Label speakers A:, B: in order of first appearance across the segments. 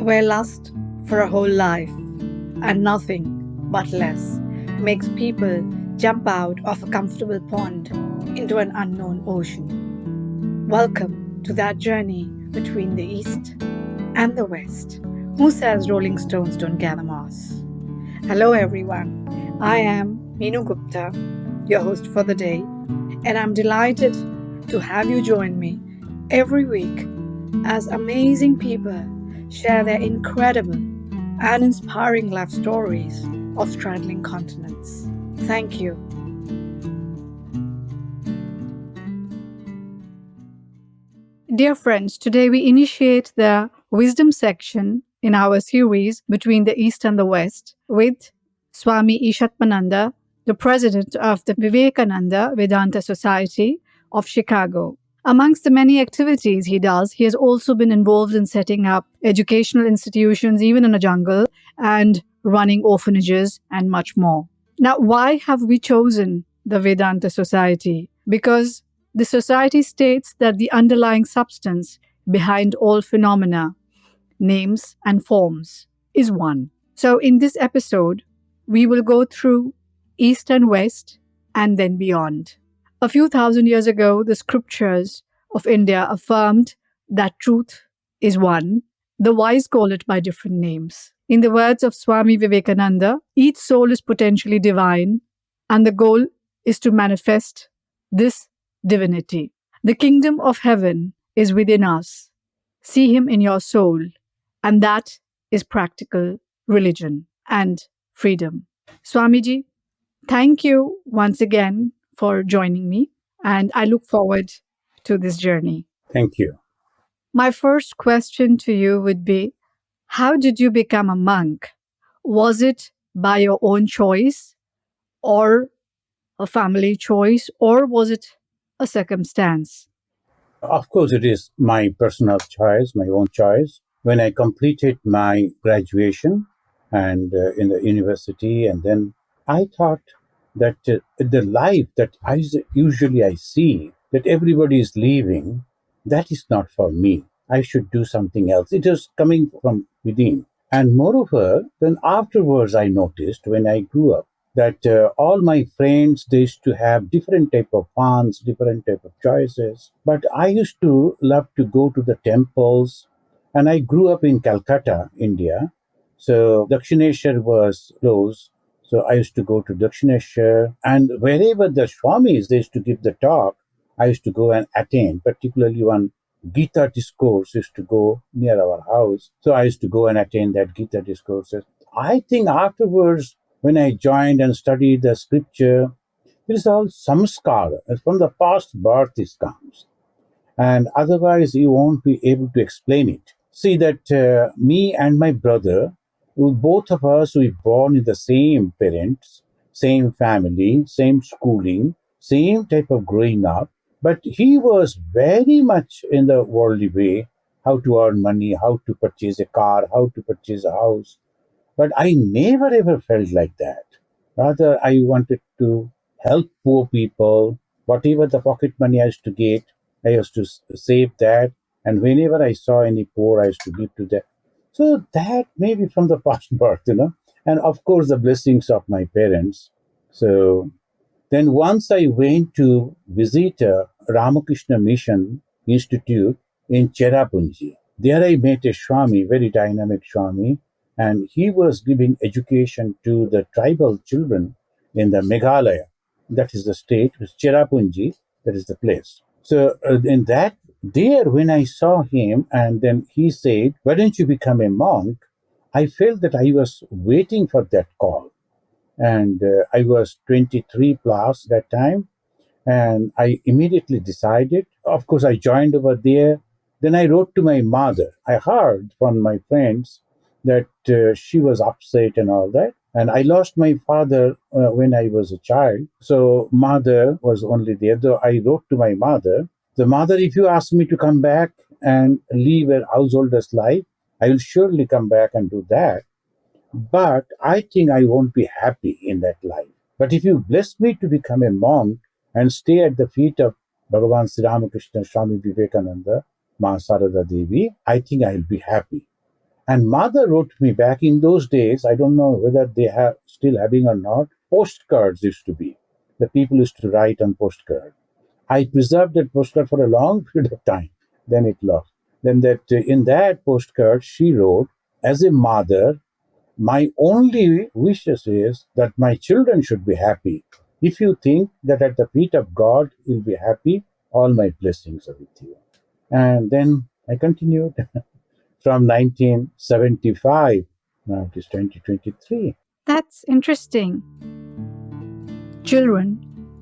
A: where lust for a whole life and nothing but less makes people jump out of a comfortable pond into an unknown ocean. Welcome to that journey between the East and the West. Who says Rolling Stones don't gather moss? Hello, everyone. I am Meenu Gupta, your host for the day, and I'm delighted to have you join me every week as amazing people share their incredible and inspiring life stories of straddling continents. Thank you. Dear friends, today we initiate the wisdom section in our series Between the East and the West with Swami Ishatmananda, the president of the Vivekananda Vedanta Society of Chicago. Amongst the many activities he does, he has also been involved in setting up educational institutions, even in a jungle, and running orphanages and much more. Now, why have we chosen the Vedanta Society? Because the society states that the underlying substance behind all phenomena, names, and forms is one. So, in this episode, we will go through East and West and then beyond. A few thousand years ago, the scriptures of India affirmed that truth is one. The wise call it by different names. In the words of Swami Vivekananda, each soul is potentially divine, and the goal is to manifest this divinity. The kingdom of heaven is within us. See him in your soul, and that is practical religion and freedom. Swamiji, thank you once again for joining me, and I look forward to this journey.
B: Thank you.
A: My first question to you would be, how did you become a monk? Was it by your own choice or a family choice, or was it a circumstance?
B: Of course, it is my personal choice, my own choice. When I completed my graduation and in the university, and then I thought that the life that usually I see that everybody is living, that is not for me. I should do something else. It is coming from within. And moreover, then afterwards I noticed when I grew up that all my friends, they used to have different type of fans, different type of choices. But I used to love to go to the temples, and I grew up in Calcutta, India. So Dakshineshwar was close. So I used to go to Dakshineshwar, and wherever the Swamis, they used to give the talk, I used to go and attend, particularly one Gita discourse used to go near our house. So I used to go and attend that Gita discourses. I think afterwards, when I joined and studied the scripture, it is all samskara. From the past birth this comes. And otherwise you won't be able to explain it. See that me and my brother, both of us, we born in the same parents, same family, same schooling, same type of growing up. But he was very much in the worldly way, how to earn money, how to purchase a car, how to purchase a house. But I never ever felt like that. Rather, I wanted to help poor people. Whatever the pocket money I used to get, I used to save that. And whenever I saw any poor, I used to give to them. So that maybe from the past birth. And of course, the blessings of my parents. So then once I went to visit a Ramakrishna Mission Institute in Cherrapunji. There I met a Swami, very dynamic Swami, and he was giving education to the tribal children in the Meghalaya. That is the state, with Cherrapunji, that is the place. So in that, there when I saw him, and then he said, "Why don't you become a monk?" I felt that I was waiting for that call. And I was 23 plus that time, and I immediately decided. Of course, I joined over there. Then I wrote to my mother. I heard from my friends that she was upset and all that. And I lost my father when I was a child. So mother was only there. Though I wrote to my mother, the mother, if you ask me to come back and live a householder's life, I will surely come back and do that. But I think I won't be happy in that life. But if you bless me to become a monk and stay at the feet of Bhagavan Sri Ramakrishna, Swami Vivekananda, Ma Sarada Devi, I think I'll be happy. And mother wrote me back in those days. I don't know whether they have still having or not. Postcards used to be. The people used to write on postcard. I preserved that postcard for a long period of time. Then it lost. Then that in that postcard she wrote, as a mother, my only wishes is that my children should be happy. If you think that at the feet of God you'll be happy, all my blessings are with you. And then I continued from 1975. Now it is 2023.
A: That's interesting. Children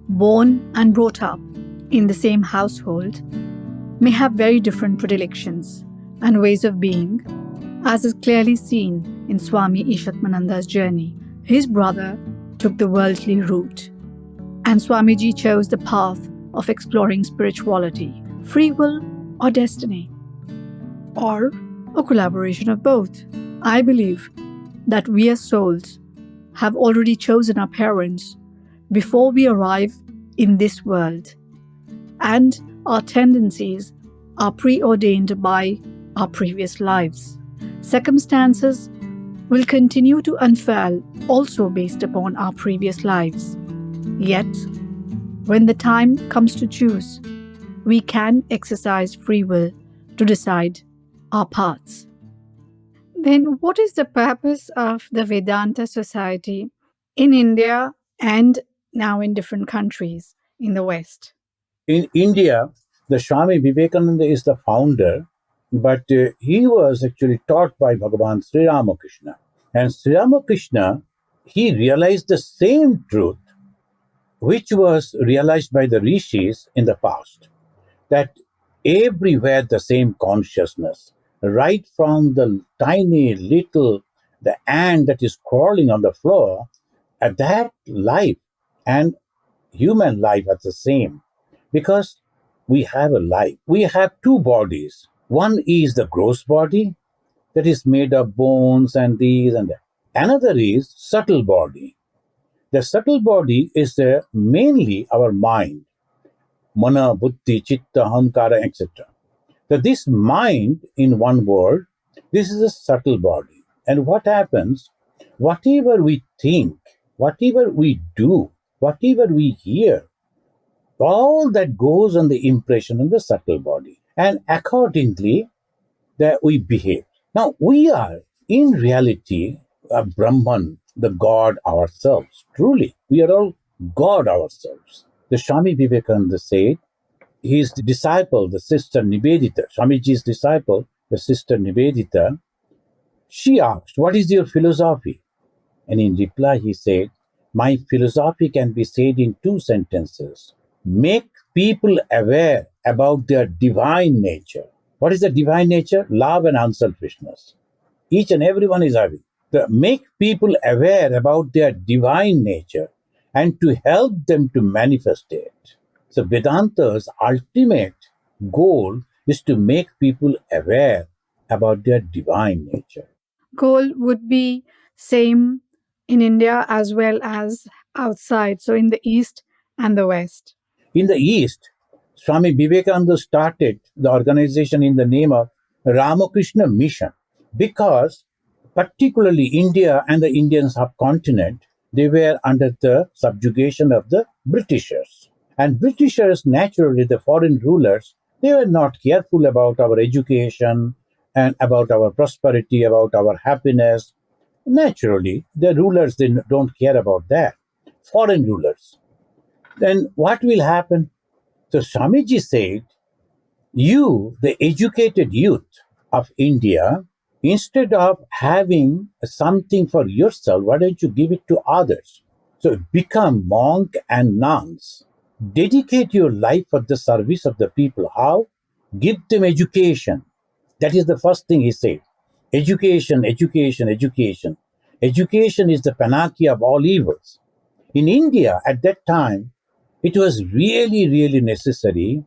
A: born and brought up in the same household may have very different predilections and ways of being, as is clearly seen in Swami Ishatmananda's journey. His brother took the worldly route, and Swamiji chose the path of exploring spirituality, free will or destiny, or a collaboration of both. I believe that we as souls have already chosen our parents before we arrive in this world, and our tendencies are preordained by our previous lives. Circumstances will continue to unfurl also based upon our previous lives. Yet, when the time comes to choose, we can exercise free will to decide our paths. Then, what is the purpose of the Vedanta Society in India and now in different countries in the West?
B: In India, the Swami Vivekananda is the founder, but he was actually taught by Bhagavan Sri Ramakrishna. And Sri Ramakrishna, he realized the same truth which was realized by the rishis in the past, that everywhere the same consciousness, right from the tiny little, the ant that is crawling on the floor, at that life and human life are the same, because we have a life. We have two bodies. One is the gross body that is made of bones and these and that. Another is subtle body. The subtle body is mainly our mind, mana, buddhi, chitta, ahankara, etc. So this mind, in one word, this is a subtle body. And what happens? Whatever we think, whatever we do, whatever we hear, all that goes on the impression in the subtle body. And accordingly, that we behave. Now, we are in reality a Brahman, the God ourselves. Truly, we are all God ourselves. The Swami Vivekananda said, his disciple, the sister Nivedita, Swamiji's disciple, the sister Nivedita, she asked, what is your philosophy? And in reply, he said, my philosophy can be said in two sentences. Make people aware about their divine nature. What is the divine nature? Love and unselfishness. Each and everyone is having. Make people aware about their divine nature and to help them to manifest it. So Vedanta's ultimate goal is to make people aware about their divine nature.
A: Goal would be same in India as well as outside, so in the East and the West.
B: In the East, Swami Vivekananda started the organization in the name of Ramakrishna Mission, because particularly India and the Indian subcontinent, they were under the subjugation of the Britishers. And Britishers, naturally, the foreign rulers, they were not careful about our education and about our prosperity, about our happiness. Naturally, the rulers, they don't care about that. Foreign rulers. Then what will happen? So Swamiji said, you, the educated youth of India, instead of having something for yourself, why don't you give it to others? So become monk and nuns. Dedicate your life for the service of the people. How? Give them education. That is the first thing he said. Education, education, education. Education is the panacea of all evils. In India, at that time, it was really, really necessary.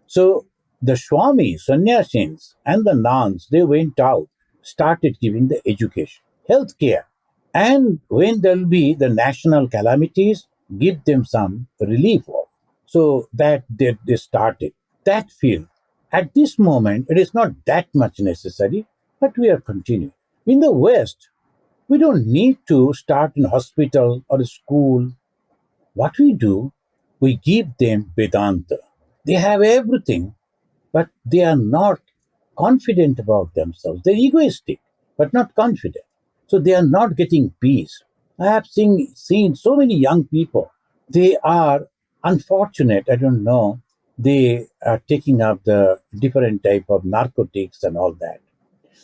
B: So the Swamis, sannyasins, and the nuns, they went out, started giving the education, healthcare. And when there will be the national calamities, give them some relief of. So that they started that field. At this moment, it is not that much necessary, but we are continuing. In the West, we don't need to start in hospital or a school. What we do, we give them Vedanta. They have everything, but they are not confident about themselves. They're egoistic, but not confident. So they are not getting peace. I have seen so many young people. They are unfortunate. I don't know. They are taking up the different type of narcotics and all that.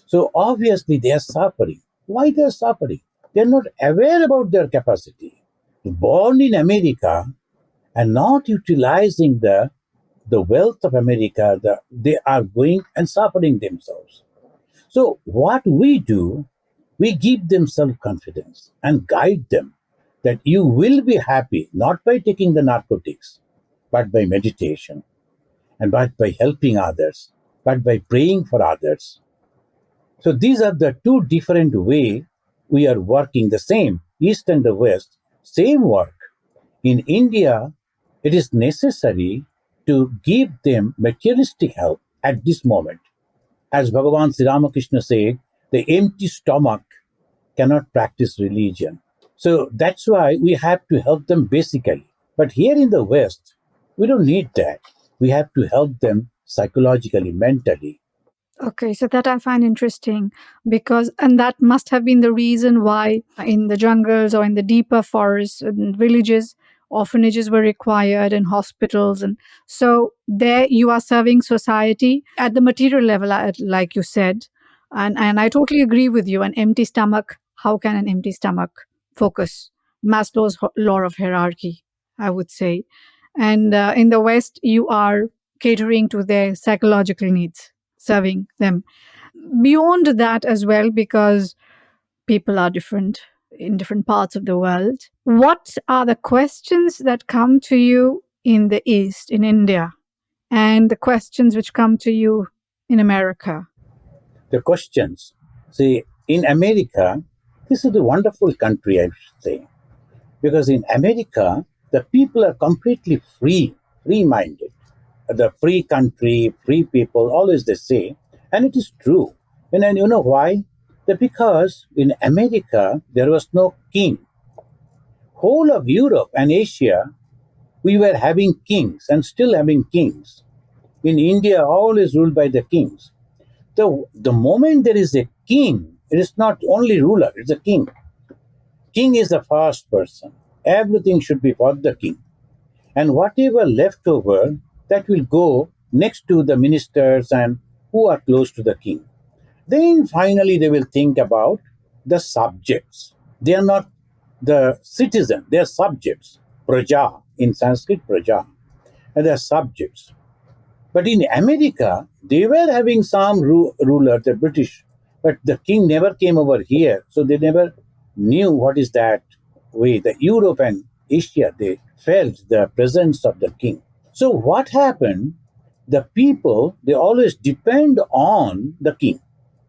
B: So obviously they are suffering. Why they are suffering? They are not aware about their capacity. Born in America and not utilizing the wealth of America, they are going and suffering themselves. So what we do, we give them self-confidence and guide them that you will be happy not by taking the narcotics, but by meditation and by helping others, but by praying for others. So these are the two different way we are working the same, East and the West, same work. In India, it is necessary to give them materialistic help at this moment. As Bhagavan Sri Ramakrishna said, the empty stomach cannot practice religion. So that's why we have to help them basically. But here in the West, we don't need that. We have to help them psychologically, mentally.
A: Okay, so that I find interesting because, and that must have been the reason why in the jungles or in the deeper forests and villages, orphanages were required and hospitals. And so there you are serving society at the material level, like you said. And I totally agree with you. An empty stomach, how can an empty stomach focus? Maslow's law of hierarchy, I would say. And in the West, you are catering to their psychological needs, serving them. Beyond that as well, because people are different in different parts of the world, what are the questions that come to you in the East, in India, and the questions which come to you in America?
B: The questions. See, in America, this is a wonderful country, I should say, because in America, the people are completely free minded. The free country, free people, always they say, and it is true. And you know why? Because in America, there was no king. Whole of Europe and Asia, we were having kings and still having kings. In India, all is ruled by the kings. The moment there is a king, it is not only ruler, it's a king. King is the first person. Everything should be for the king. And whatever left over, that will go next to the ministers and who are close to the king. Then finally they will think about the subjects. They are not the citizen, they are subjects. Praja, in Sanskrit, praja. And they are subjects. But in America, they were having some ruler, the British, but the king never came over here, so they never knew what is that way. The Europe and Asia, they felt the presence of the king. So what happened? The people, they always depend on the king.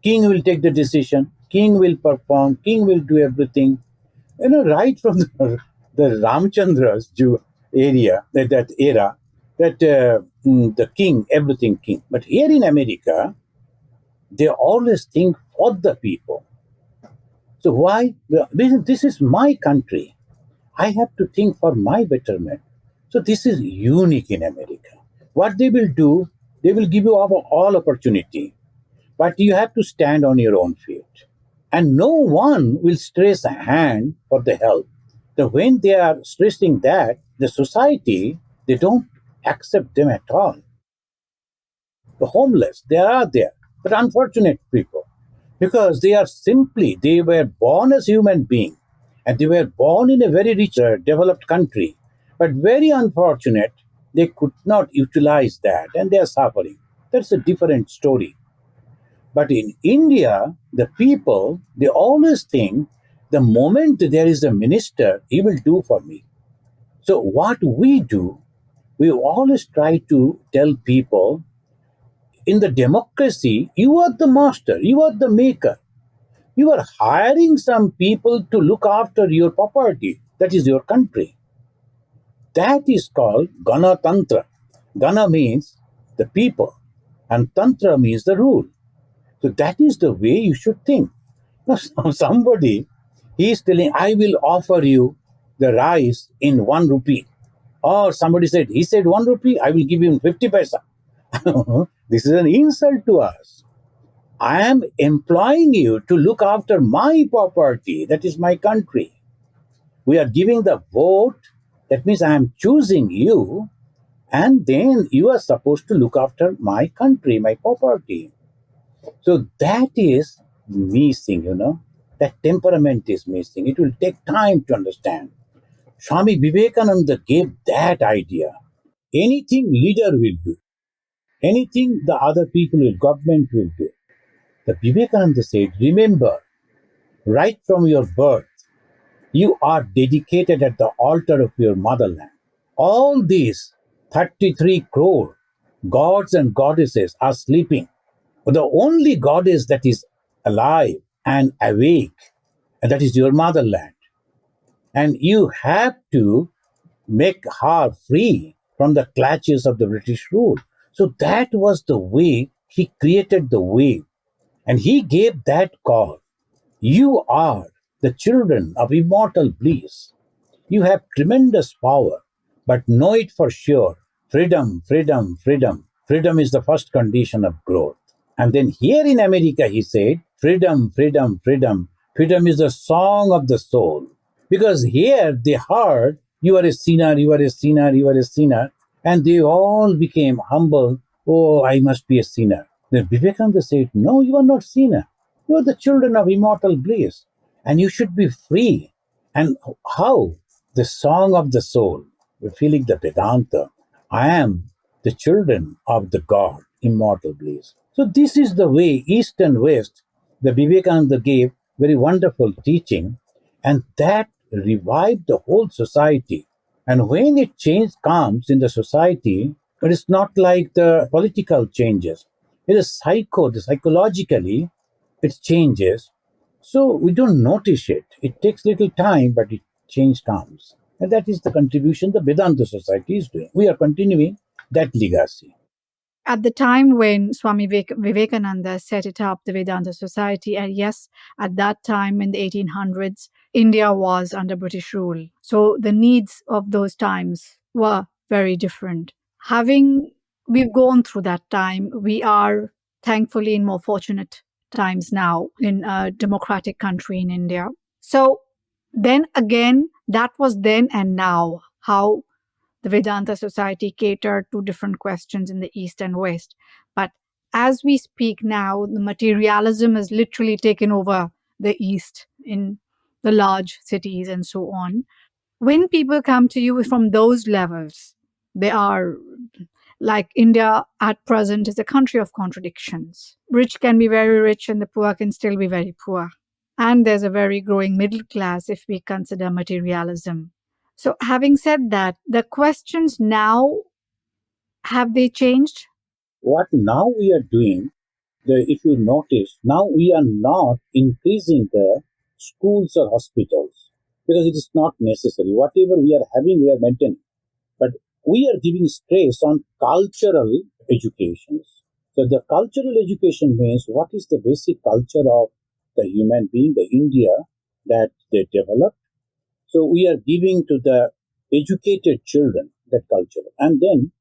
B: King will take the decision, king will perform, king will do everything. Right from the Ramchandra's area, that era, that the king, everything king. But here in America, they always think for the people. So why? This is my country. I have to think for my betterment. So this is unique in America. What they will do, they will give you all opportunity, but you have to stand on your own feet. And no one will stress a hand for the help. The when they are stressing that, the society, they don't accept them at all. The homeless, they are there, but unfortunate people, because they were born as human beings, and they were born in a very rich, developed country, but very unfortunate, they could not utilize that, and they are suffering. That's a different story. But in India, the people, they always think the moment there is a minister, he will do for me. So what we do, we always try to tell people in the democracy, you are the master, you are the maker. You are hiring some people to look after your property. That is your country. That is called Gana Tantra. Gana means the people, and Tantra means the rule. So that is the way you should think. Somebody, he's telling, I will offer you the rice in 1 rupee. Or somebody said, he said 1 rupee, I will give him 50 paisa. This is an insult to us. I am employing you to look after my property, that is my country. We are giving the vote, that means I am choosing you, and then you are supposed to look after my country, my property. So that is missing. That temperament is missing. It will take time to understand. Swami Vivekananda gave that idea. Anything leader will do, anything the other people will, government will do. The Vivekananda said, remember, right from your birth, you are dedicated at the altar of your motherland. All these 33 crore gods and goddesses are sleeping. The only goddess that is alive and awake, and that is your motherland. And you have to make her free from the clutches of the British rule. So that was the way he created the way. And he gave that call. You are the children of immortal bliss. You have tremendous power, but know it for sure. Freedom, freedom, freedom. Freedom is the first condition of growth. And then here in America, he said, freedom, freedom, freedom. Freedom is the song of the soul. Because here they heard, you are a sinner, you are a sinner, you are a sinner. And they all became humble. Oh, I must be a sinner. Then Vivekananda said, no, you are not sinner. You are the children of immortal bliss. And you should be free. And how? The song of the soul. We're feeling the Vedanta. I am the children of the God, immortal bliss. So this is the way, East and West, the Vivekananda gave very wonderful teaching, and that revived the whole society. And when it change comes in the society, it is not like the political changes. It is psychologically, it changes. So we don't notice it. It takes little time, but it change comes. And that is the contribution the Vedanta Society is doing. We are continuing that legacy.
A: At the time when Swami Vivekananda set it up, the Vedanta Society, and yes, at that time in the 1800s, India was under British rule. So the needs of those times were very different. We've gone through that time, we are thankfully in more fortunate times now in a democratic country in India. So then again, that was then and now, how the Vedanta Society catered to different questions in the East and West. But as we speak now, the materialism has literally taken over the East in the large cities and so on. When people come to you from those levels, they are like India at present is a country of contradictions. Rich can be very rich and the poor can still be very poor. And there's a very growing middle class if we consider materialism. So, having said that, the questions now, have they changed?
B: What now we are doing, if you notice, now we are not increasing the schools or hospitals because it is not necessary. Whatever we are having, we are maintaining. But we are giving stress on cultural educations. So the cultural education means what is the basic culture of the human being, the India that they developed. So we are giving to the educated children that culture. And then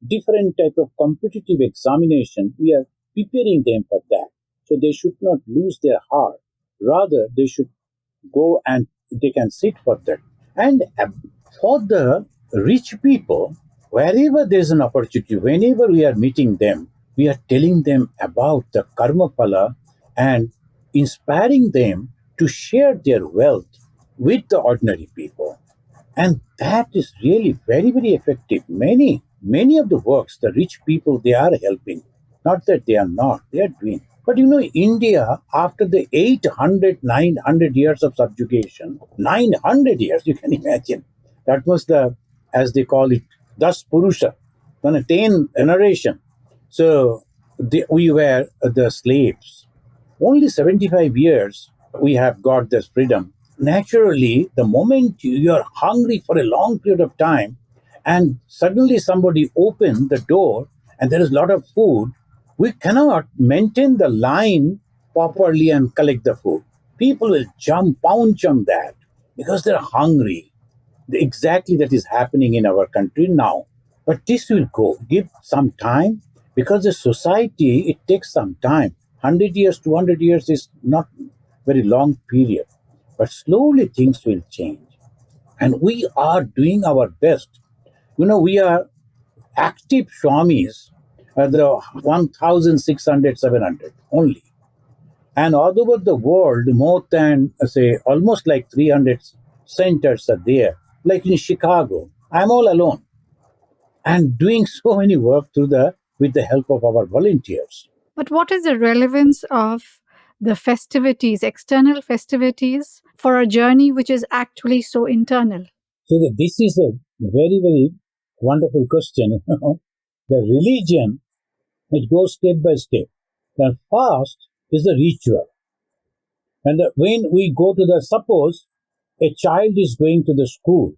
B: different type of competitive examination, we are preparing them for that. So they should not lose their heart. Rather, they should go and they can sit for that. And for the rich people, wherever there is an opportunity, whenever we are meeting them, we are telling them about the karma phala and inspiring them to share their wealth with the ordinary people. And that is really very, very effective. Many of the works, the rich people, they are helping. Not that they are not, they are doing. But India, after the 800, 900 years of subjugation, 900 years, you can imagine. That was as they call it, Das Purusha, 10 generation. So we were the slaves. Only 75 years we have got this freedom. Naturally, the moment you are hungry for a long period of time and suddenly somebody open the door and there is a lot of food, we cannot maintain the line properly and collect the food. People will jump, pounce on that because they're hungry. Exactly that is happening in our country now. But this will go. Give some time because the society, it takes some time. 100 years, 200 years is not very long period. But slowly things will change. And we are doing our best. We are active Swamis, the 1,600, 700 only. And all over the world, more than, say, almost like 300 centers are there. Like in Chicago, I'm all alone and doing so many work with the help of our volunteers.
A: But what is the relevance of the festivities, external festivities, for a journey which is actually so internal?
B: So this is a very, very wonderful question. The religion, it goes step by step. The fast is the ritual. And when we go to suppose a child is going to the school,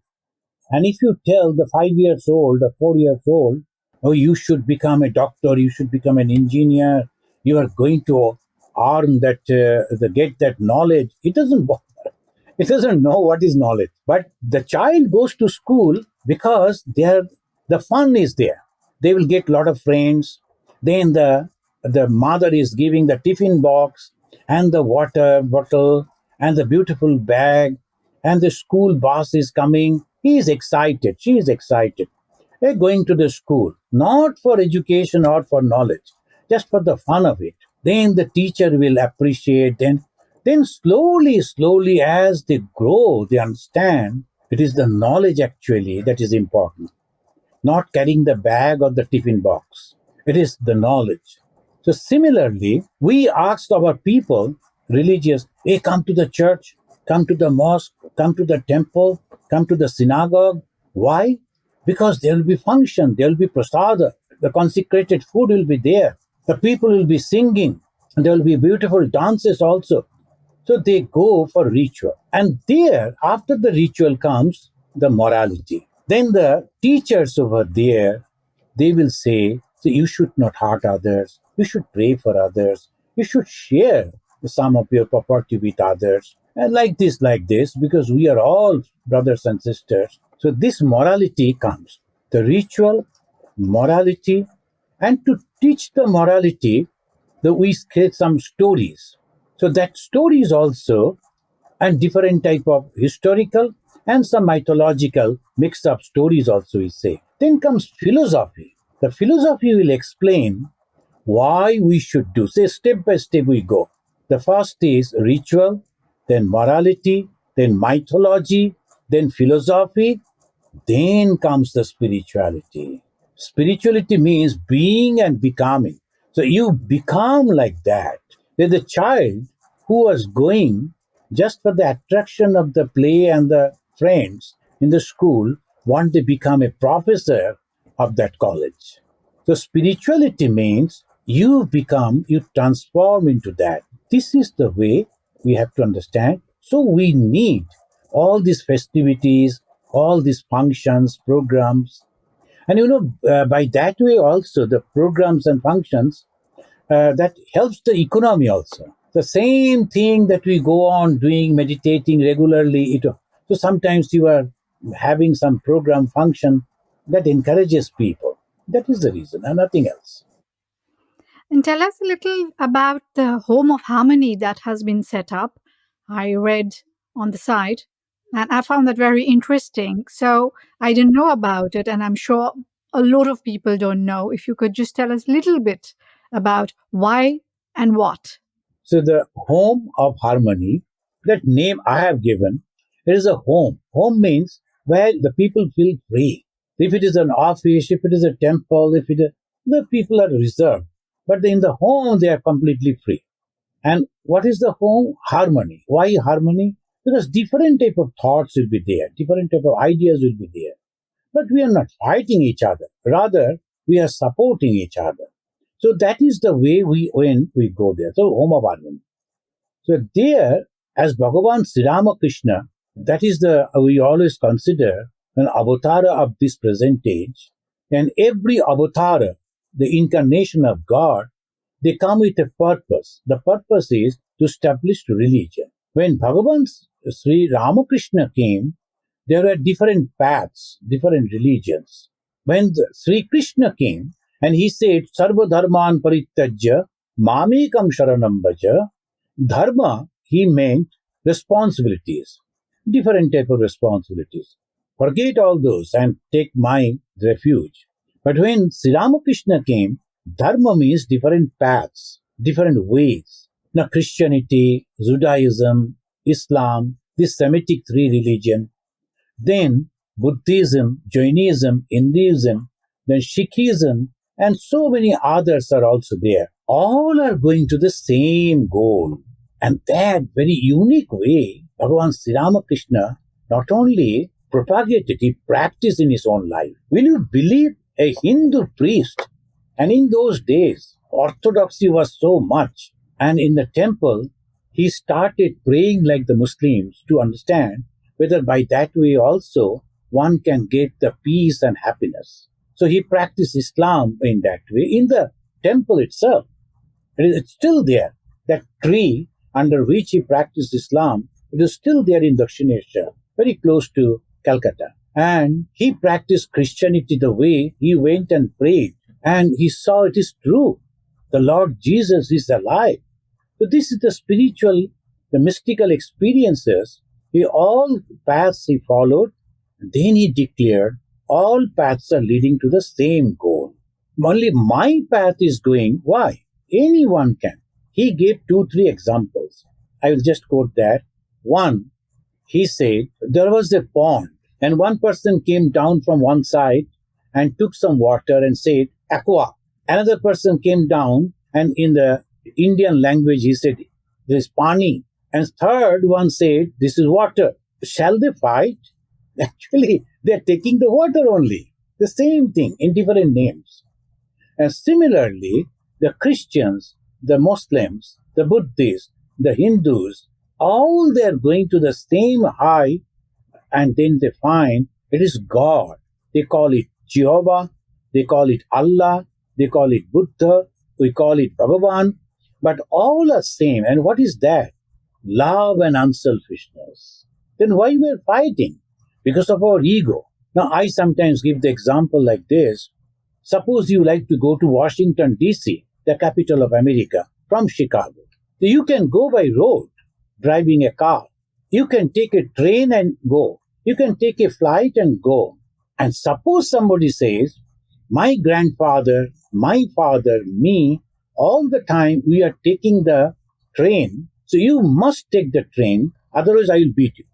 B: and if you tell the 5 years old or 4 years old, oh, you should become a doctor, you should become an engineer, you are going to earn that, get that knowledge, it doesn't know what is knowledge. But the child goes to school because the fun is there. They will get a lot of friends. Then the mother is giving the tiffin box and the water bottle and the beautiful bag, and the school bus is coming. He is excited. She is excited. They're going to the school, not for education or for knowledge, just for the fun of it. Then the teacher will appreciate. Then slowly, slowly, as they grow, they understand it is the knowledge actually that is important, not carrying the bag or the tiffin box. It is the knowledge. So similarly, we asked our people, religious, hey, come to the church, come to the mosque, come to the temple, come to the synagogue. Why? Because there will be function, there will be prasada, the consecrated food will be there, the people will be singing, and there will be beautiful dances also. So they go for ritual. And there, after the ritual comes the morality. Then the teachers over there, they will say, so you should not hurt others, you should pray for others, you should share some of your property with others. And like this, because we are all brothers and sisters. So this morality comes. The ritual, morality, and to teach the morality, we create some stories. So that stories also, and different type of historical and some mythological mixed up stories also we say. Then comes philosophy. The philosophy will explain why we should do. Say step by step we go. The first is ritual, then morality, then mythology, then philosophy, then comes the spirituality. Spirituality means being and becoming. So you become like that. There's a child who was going just for the attraction of the play and the friends in the school, want to become a professor of that college. So spirituality means you transform into that. This is the way we have to understand. So we need all these festivities, all these functions, programs. And by that way also, the programs and functions, that helps the economy also. The same thing that we go on doing, meditating regularly. So sometimes you are having some program function that encourages people. That is the reason and nothing else.
A: And tell us a little about the Home of Harmony that has been set up. I read on the site and I found that very interesting. So I didn't know about it, and I'm sure a lot of people don't know. If you could just tell us a little bit about why and what.
B: So the home of harmony, that name I have given, it is a home. Home means where the people feel free. If it is an office, if it is a temple, the people are reserved. But in the home, they are completely free. And what is the home? Harmony. Why harmony? Because different type of thoughts will be there, different type of ideas will be there. But we are not fighting each other. Rather, we are supporting each other. So that is the way when we go there. So home of harmony. So there, as Bhagavan Sri Ramakrishna, that is we always consider an avatar of this present age. And every avatar, the incarnation of God, they come with a purpose. The purpose is to establish religion. When Bhagavan Sri Ramakrishna came, there were different paths, different religions. When Sri Krishna came and he said, Sarva Dharman Parityajya Mamekam Sharanam Bhaja, Dharma, he meant responsibilities, different type of responsibilities. Forget all those and take my refuge. But when Sri Ramakrishna came, Dharma means different paths, different ways. Now, Christianity, Judaism, Islam, this Semitic three religion, then Buddhism, Jainism, Hinduism, then Sikhism, and so many others are also there. All are going to the same goal. And that very unique way, Bhagavan Sri Ramakrishna not only propagated, he practiced in his own life. Will you believe a Hindu priest? And in those days, orthodoxy was so much. And in the temple, he started praying like the Muslims to understand whether by that way also one can get the peace and happiness. So he practiced Islam in that way in the temple itself. It's still there. That tree under which he practiced Islam, it is still there in Dakshinesha, very close to Calcutta. And he practiced Christianity the way he went and prayed. And he saw it is true. The Lord Jesus is alive. So this is the spiritual, the mystical experiences. All paths he followed. Then he declared, all paths are leading to the same goal. Only my path is going. Why? Anyone can. He gave 2-3 examples. I will just quote that. One, he said, there was a pond and one person came down from one side and took some water and said, aqua. Another person came down and in the Indian language he said, there is pani. And third one said, this is water. Shall they fight? Actually, they're taking the water only. The same thing in different names. And similarly, the Christians, the Muslims, the Buddhists, the Hindus, all they're going to the same high, and then they find it is God. They call it Jehovah, they call it Allah, they call it Buddha, we call it Bhagavan, but all are same. And what is that? Love and unselfishness. Then why we're fighting? Because of our ego. Now, I sometimes give the example like this. Suppose you like to go to Washington, D.C., the capital of America, from Chicago. You can go by road, driving a car. You can take a train and go. You can take a flight and go. And suppose somebody says, my grandfather, my father, me, all the time we are taking the train. So you must take the train, otherwise I will beat you.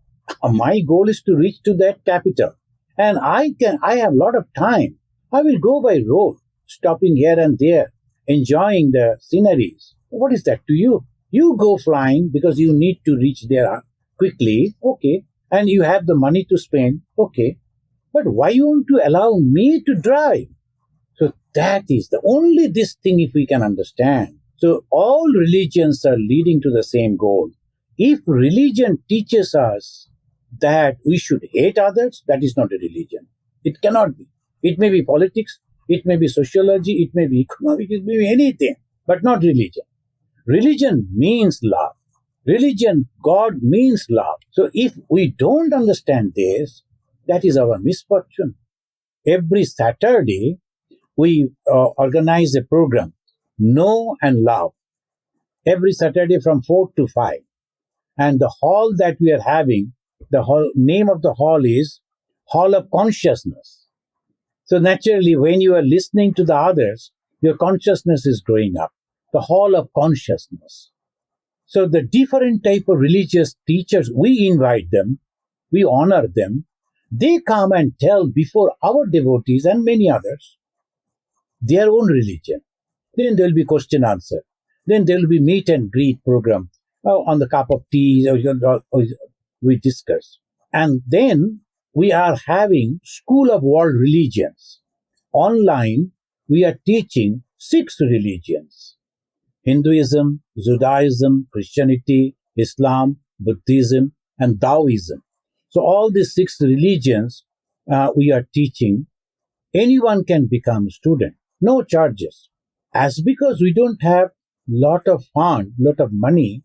B: My goal is to reach to that capital. And I have a lot of time. I will go by road, stopping here and there, enjoying the sceneries. What is that to you? You go flying because you need to reach there quickly, okay, and you have the money to spend, okay. But why you want to allow me to drive? So that is the only this thing if we can understand. So all religions are leading to the same goal. If religion teaches us that we should hate others, that is not a religion. It cannot be. It may be politics, it may be sociology, it may be economics, it may be anything, but not religion. Religion means love. Religion, God means love. So if we don't understand this, that is our misfortune. Every Saturday, we organize a program, Know and Love. Every Saturday from 4 to 5. And the hall that we are having, the hall, name of the hall is Hall of Consciousness. So naturally, when you are listening to the others, your consciousness is growing up. The Hall of Consciousness. So the different type of religious teachers, we invite them, we honor them. They come and tell before our devotees and many others their own religion. Then there will be question answer. Then there will be meet and greet program on the cup of tea. We discuss. And then we are having School of World Religions. Online, we are teaching 6 religions. Hinduism, Judaism, Christianity, Islam, Buddhism, and Taoism. So all these 6 religions we are teaching. Anyone can become a student, no charges. As because we don't have lot of fund, lot of money,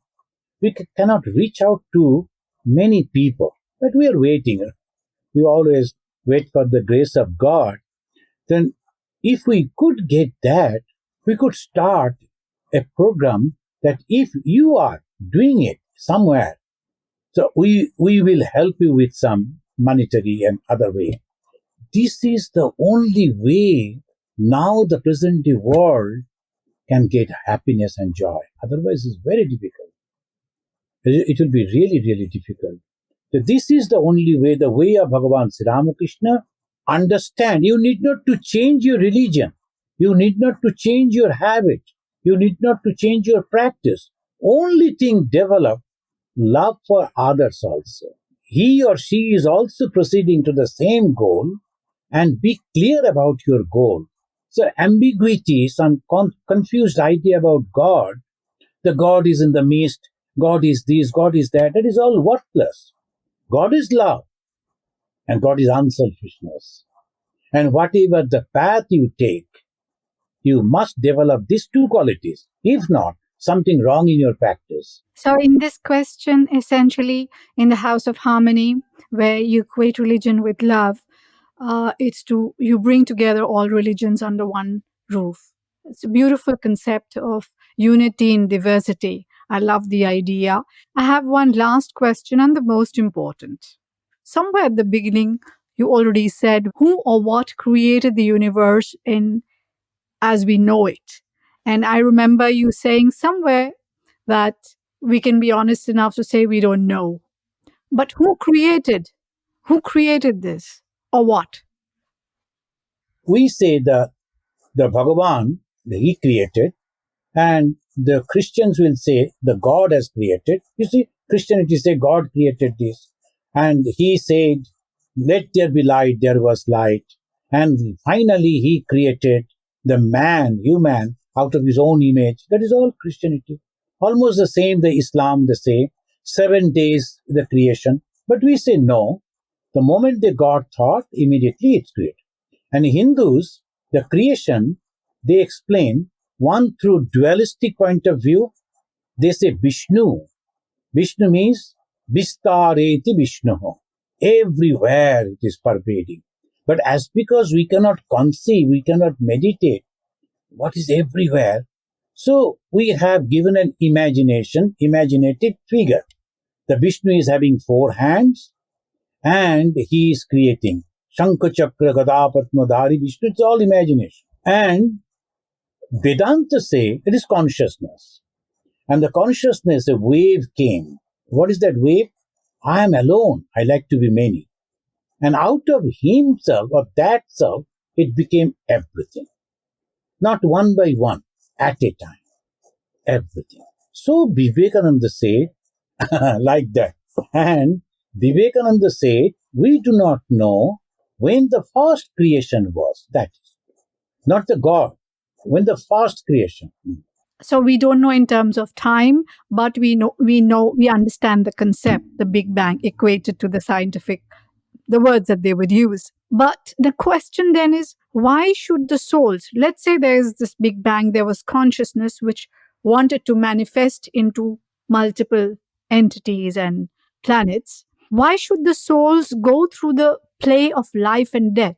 B: we cannot reach out to many people, but we are waiting. We always wait for the grace of God. Then, if we could get that, we could start a program that if you are doing it somewhere, so we will help you with some monetary and other way. This is the only way now the present day world can get happiness and joy. Otherwise, it's very difficult. It will be really, really difficult. So this is the only way, the way of Bhagavan Sri Ramakrishna. Understand, you need not to change your religion. You need not to change your habit. You need not to change your practice. Only thing, develop love for others also. He or she is also proceeding to the same goal, and be clear about your goal. So ambiguity, some confused idea about God, the God is in the midst, God is this, God is that is all worthless. God is love, and God is unselfishness. And whatever the path you take, you must develop these two qualities. If not, something wrong in your practice.
A: So, in this question, essentially, in the House of Harmony, where you equate religion with love, it's to you bring together all religions under one roof. It's a beautiful concept of unity in diversity. I love the idea. I have one last question, and the most important. Somewhere at the beginning, you already said who or what created the universe in as we know it. And I remember you saying somewhere that we can be honest enough to say we don't know. But who created? Who created this? Or what?
B: We say the Bhagavan, he created, and the Christians will say the God has created. You see, Christianity say God created this, and he said, "Let there be light." There was light, and finally he created the man, human, out of his own image. That is all Christianity. Almost the same. The Islam they say 7 days the creation, but we say no. The moment the God thought, immediately it's created. And Hindus, the creation, they explain one through dualistic point of view. They say Vishnu. Vishnu means Vistareti Vishnu. Everywhere it is pervading. But as because we cannot conceive, we cannot meditate what is everywhere, so we have given an imaginative figure. The Vishnu is having 4 hands and he is creating. Shankha Chakra Gada Padmadhari Vishnu, it's all imagination. And Vedanta say it is consciousness. And the consciousness, a wave came. What is that wave? I am alone. I like to be many. And out of himself, or that self, it became everything. Not one by one, at a time. Everything. So Vivekananda said, like that. And Vivekananda said, we do not know when the first creation was. That is not the God. When the first creation.
A: So we don't know in terms of time, but we understand the concept, the Big Bang equated to the scientific, the words that they would use. But the question then is, why should the souls, let's say there is this Big Bang, there was consciousness which wanted to manifest into multiple entities and planets. Why should the souls go through the play of life and death?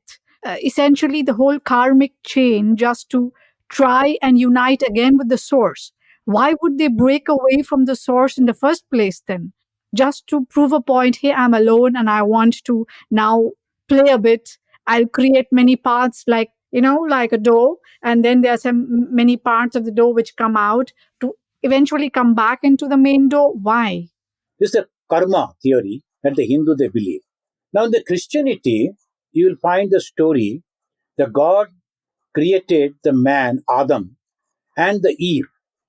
A: Essentially, the whole karmic chain just to try and unite again with the source. Why would they break away from the source in the first place then? Just to prove a point, hey, I'm alone and I want to now play a bit. I'll create many parts like, like a dough. And then there are some many parts of the dough which come out to eventually come back into the main dough. Why?
B: This is a karma theory that the Hindu they believe. Now in the Christianity, you will find the story, the God created the man, Adam, and the Eve.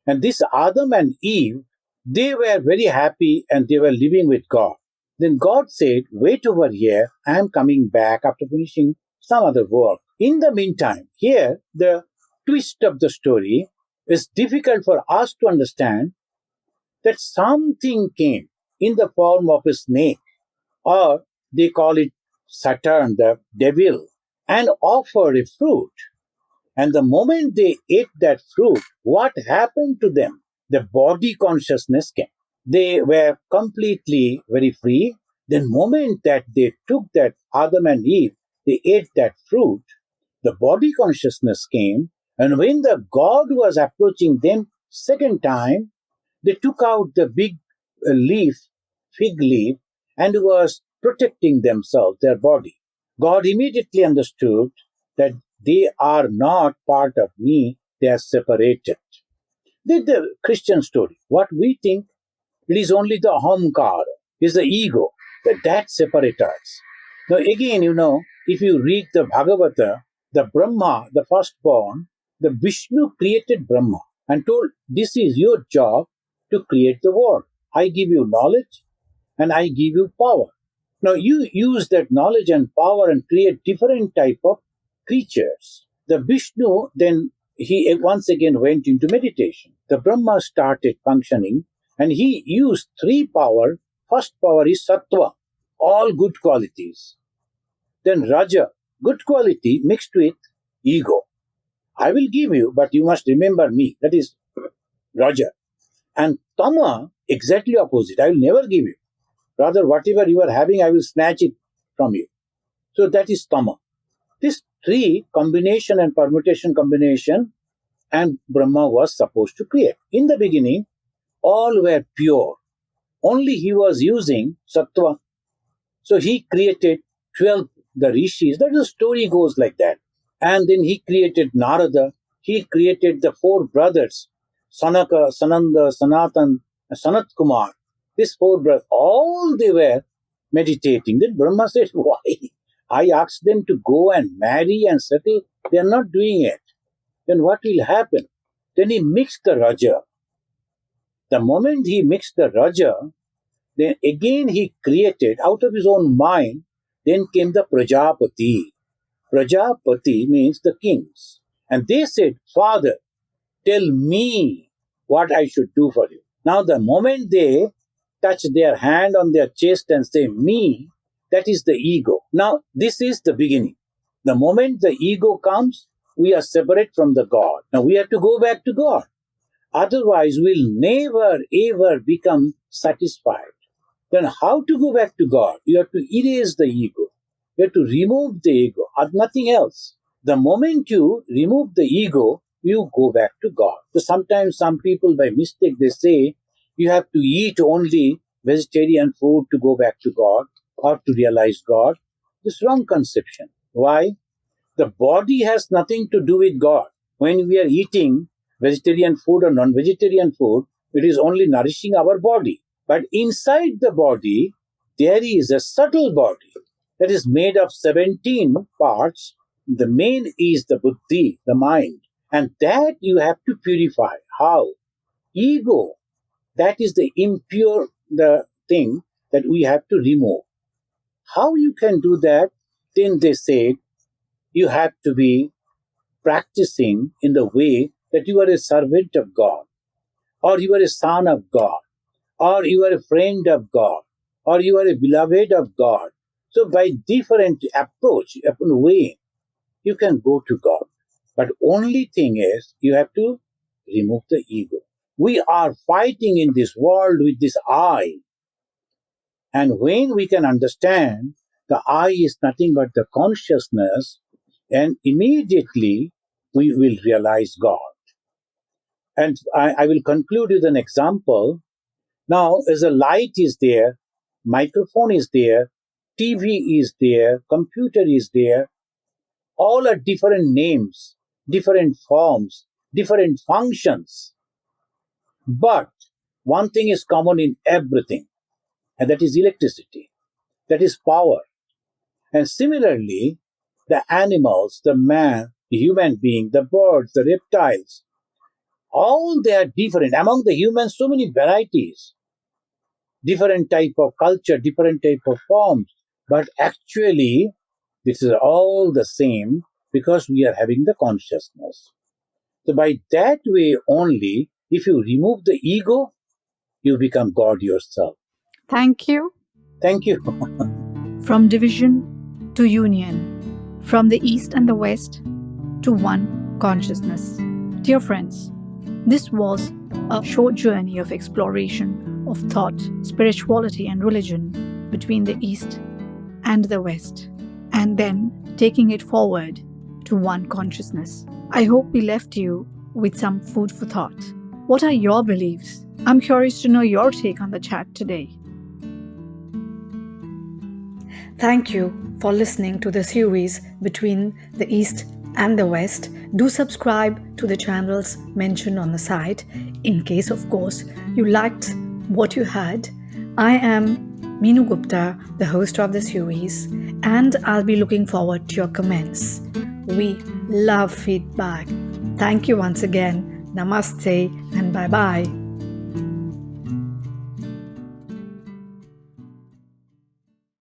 B: And this Adam and Eve, they were very happy and they were living with God. Then God said, wait over here, I am coming back after finishing some other work. In the meantime, here, the twist of the story is difficult for us to understand that something came in the form of a snake, or they call it Saturn, the devil, and offered a fruit. And the moment they ate that fruit, what happened to them? The body consciousness came. They were completely very free. The moment that they took that Adam and Eve, they ate that fruit, the body consciousness came, and when the God was approaching them second time, they took out the big leaf, fig leaf, and was protecting themselves, their body. God immediately understood that they are not part of me, they are separated. This is the Christian story. What we think, it is only the ahamkara, is the ego, that separates us. Now again, if you read the Bhagavata, the Brahma, the firstborn, the Vishnu created Brahma and told, this is your job to create the world. I give you knowledge and I give you power. Now you use that knowledge and power and create different type of creatures. The Vishnu then he once again went into meditation. The Brahma started functioning and he used three power. First power is sattva, all good qualities. Then raja, good quality mixed with ego. I will give you, but you must remember me. That is raja. And tama, exactly opposite. I will never give you. Rather, whatever you are having, I will snatch it from you. So that is tama. This three combination and permutation combination and Brahma was supposed to create. In the beginning, all were pure. Only he was using sattva. So he created 12 the rishis. That the story goes like that. And then he created Narada. He created the four brothers, Sanaka, Sananda, Sanatan, Sanat Kumar. These four brothers, all they were meditating. Then Brahma said, why? I asked them to go and marry and settle. They are not doing it. Then what will happen? Then he mixed the Raja. The moment he mixed the Raja, then again he created out of his own mind, then came the Prajapati. Prajapati means the kings. And they said, Father, tell me what I should do for you. Now the moment they touch their hand on their chest and say, me, that is the ego. Now this is the beginning. The moment the ego comes, we are separate from the God. Now we have to go back to God. Otherwise, we'll never ever become satisfied. Then how to go back to God? You have to erase the ego. You have to remove the ego, nothing else. The moment you remove the ego, you go back to God. So sometimes some people by mistake, they say, you have to eat only vegetarian food to go back to God or to realize God. This is wrong conception. Why? The body has nothing to do with God. When we are eating vegetarian food or non-vegetarian food, it is only nourishing our body. But inside the body, there is a subtle body that is made of 17 parts. The main is the buddhi, the mind. And that you have to purify. How? Ego. That is the impure the thing that we have to remove. How you can do that? Then they said, you have to be practicing in the way that you are a servant of God, or you are a son of God, or you are a friend of God, or you are a beloved of God. So by different approach, different way, you can go to God. But only thing is, you have to remove the ego. We are fighting in this world with this I. And when we can understand the I is nothing but the consciousness, and immediately we will realize God. And I will conclude with an example. Now, as a light is there, microphone is there, TV is there, computer is there, all are different names, different forms, different functions. But one thing is common in everything, and that is electricity, that is power. And similarly, the animals, the man, the human being, the birds, the reptiles, all they are different. Among the humans, so many varieties, different type of culture, different type of forms. But actually, this is all the same because we are having the consciousness. So by that way only, if you remove the ego, you become God yourself.
A: Thank you.
B: Thank you.
A: From division to union, from the East and the West to one consciousness. Dear friends, this was a short journey of exploration of thought, spirituality, and religion between the East and the West, and then taking it forward to one consciousness. I hope we left you with some food for thought. What are your beliefs? I'm curious to know your take on the chat today. Thank you for listening to the series Between the East and the West. Do subscribe to the channels mentioned on the site in case, of course, you liked what you heard. I am Meenu Gupta, the host of the series, and I'll be looking forward to your comments. We love feedback. Thank you once again. Namaste and bye-bye.